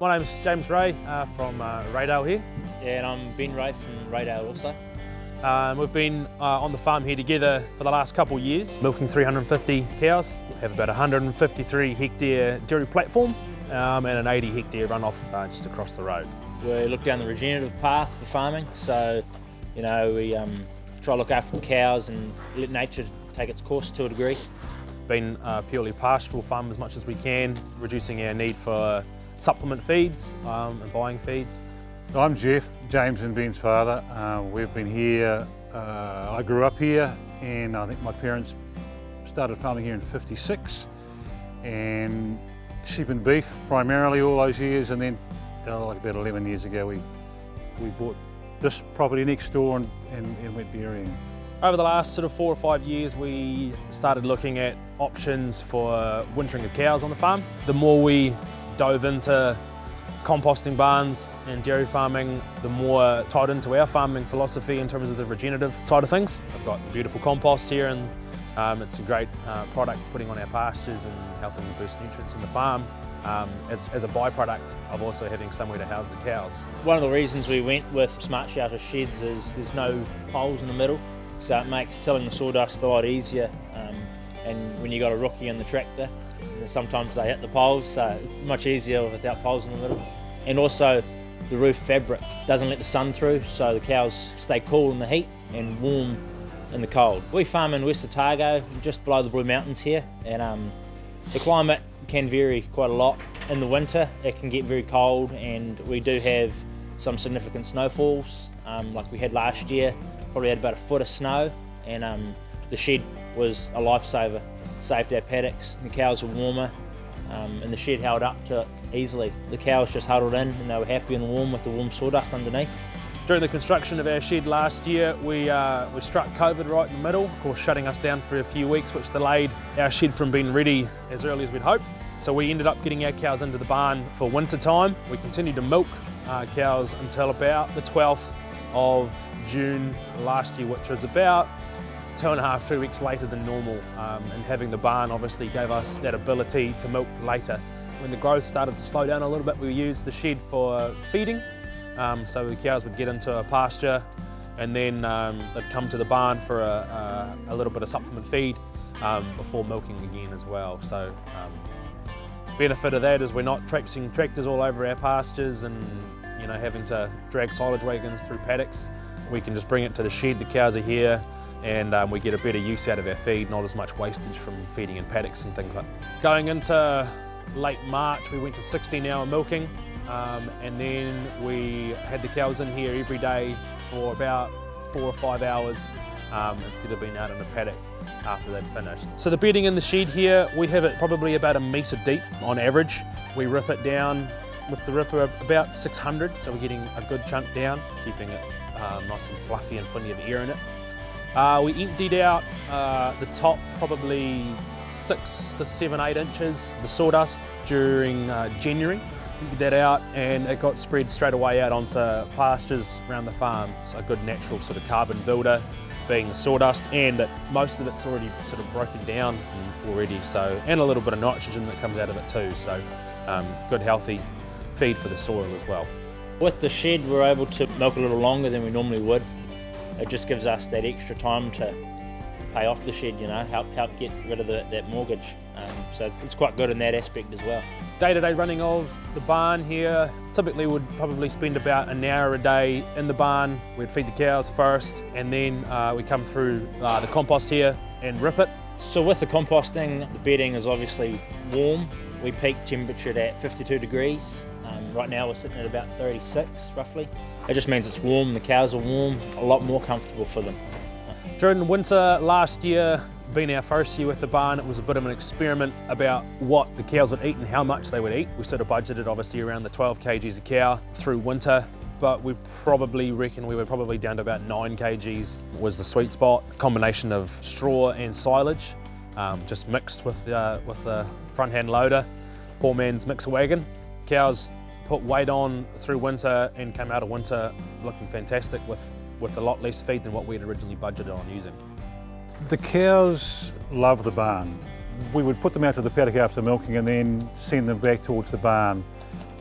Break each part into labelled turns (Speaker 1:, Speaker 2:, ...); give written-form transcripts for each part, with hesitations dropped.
Speaker 1: My name's James Ray from Readale here.
Speaker 2: Yeah, and I'm Ben Ray from Readale also.
Speaker 1: We've been on the farm here together for the last couple of years, milking 350 cows. We have about 153 hectare dairy platform and an 80 hectare runoff just across the road.
Speaker 2: We look down the regenerative path for farming, so we try to look after the cows and let nature take its course to a degree.
Speaker 1: Been purely pastoral farm as much as we can, reducing our need for supplement feeds and buying feeds.
Speaker 3: I'm Jeff, James and Ben's father. We've been here, I grew up here, and I think my parents started farming here in '56, and sheep and beef primarily all those years, and then like about 11 years ago we bought this property next door and went dairying.
Speaker 1: Over the last sort of 4 or 5 years, we started looking at options for wintering of cows on the farm. The more we dove into composting barns and dairy farming, the more tied into our farming philosophy in terms of the regenerative side of things. I've got beautiful compost here, and it's a great product putting on our pastures and helping boost nutrients in the farm. As a byproduct of also having somewhere to house the cows.
Speaker 2: One of the reasons we went with Smart Shelters sheds is there's no poles in the middle, so it makes tilling the sawdust a lot easier. And when you got a rookie in the tractor, sometimes they hit the poles, so it's much easier without poles in the middle. And also the roof fabric doesn't let the sun through, so the cows stay cool in the heat and warm in the cold. We farm in West Otago, just below the Blue Mountains here, and the climate can vary quite a lot. In the winter it can get very cold, and we do have some significant snowfalls, like we had last year. Probably had about a foot of snow, and the shed was a lifesaver. Saved our paddocks, the cows were warmer, and the shed held up to it easily. The cows just huddled in and they were happy and warm with the warm sawdust underneath.
Speaker 1: During the construction of our shed last year, we struck COVID right in the middle, of course shutting us down for a few weeks, which delayed our shed from being ready as early as we'd hoped. So we ended up getting our cows into the barn for winter time. We continued to milk cows until about the 12th of June last year, which was about 2.5 to 3 weeks later than normal, and having the barn obviously gave us that ability to milk later. When the growth started to slow down a little bit, we used the shed for feeding, so the cows would get into a pasture and then they'd come to the barn for a little bit of supplement feed before milking again as well. So benefit of that is we're not traipsing tractors all over our pastures and having to drag silage wagons through paddocks. We can just bring it to the shed, the cows are here, and we get a better use out of our feed, not as much wastage from feeding in paddocks and things like that. Going into late March, we went to 16-hour milking, and then we had the cows in here every day for about 4 or 5 hours instead of being out in the paddock after they'd finished. So the bedding in the shed here, we have it probably about 1 metre deep on average. We rip it down with the ripper about 600, so we're getting a good chunk down, keeping it nice and fluffy and plenty of air in it. We emptied out the top probably 6 to 7, 8 inches, the sawdust, during January. Emptied that out and it got spread straight away out onto pastures around the farm. It's a good natural sort of carbon builder, being the sawdust, and most of it's already sort of broken down already, so, and a little bit of nitrogen that comes out of it too, so good healthy feed for the soil as well.
Speaker 2: With the shed we're able to milk a little longer than we normally would. It just gives us that extra time to pay off the shed, help get rid of that mortgage. So it's quite good in that aspect as well.
Speaker 1: Day-to-day running of the barn here, typically would probably spend about an hour a day in the barn. We'd feed the cows first, and then we come through the compost here and rip it.
Speaker 2: So with the composting, the bedding is obviously warm. We peak temperature at 52 degrees. Right now we're sitting at about 36 roughly. It just means it's warm, the cows are warm, a lot more comfortable for them.
Speaker 1: During the winter last year, being our first year with the barn, it was a bit of an experiment about what the cows would eat and how much they would eat. We sort of budgeted obviously around the 12 kgs a cow through winter, but we probably reckon we were probably down to about 9 kgs was the sweet spot. A combination of straw and silage, just mixed with the front hand loader, poor man's mixer wagon. Cows put weight on through winter and came out of winter looking fantastic with a lot less feed than what we had originally budgeted on using.
Speaker 3: The cows love the barn. We would put them out to the paddock after milking and then send them back towards the barn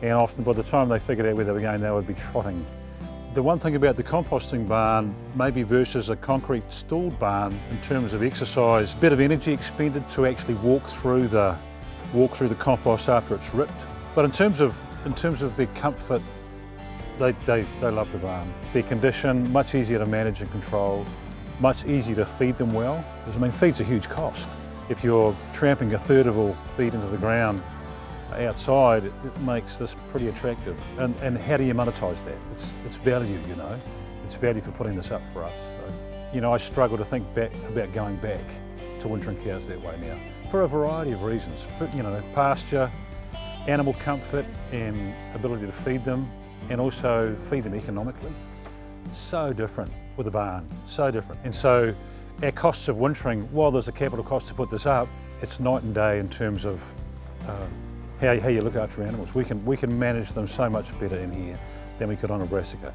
Speaker 3: and often by the time they figured out where they were going, they would be trotting. The one thing about the composting barn, maybe versus a concrete stalled barn in terms of exercise, a bit of energy expended to actually walk through the compost after it's ripped. But in terms of their comfort, they love the barn. Their condition, much easier to manage and control, much easier to feed them well. Because I mean, feed's a huge cost. If you're tramping a third of all feed into the ground outside, it makes this pretty attractive. And how do you monetize that? It's value, you know. It's value for putting this up for us. So, you know, I struggle to think about going back to wintering cows that way now, for a variety of reasons. For, you know, pasture, animal comfort and ability to feed them, and also feed them economically. So different with a barn, so different. And so our costs of wintering, while there's a capital cost to put this up, it's night and day in terms of how you look after animals. We can manage them so much better in here than we could on a brassica.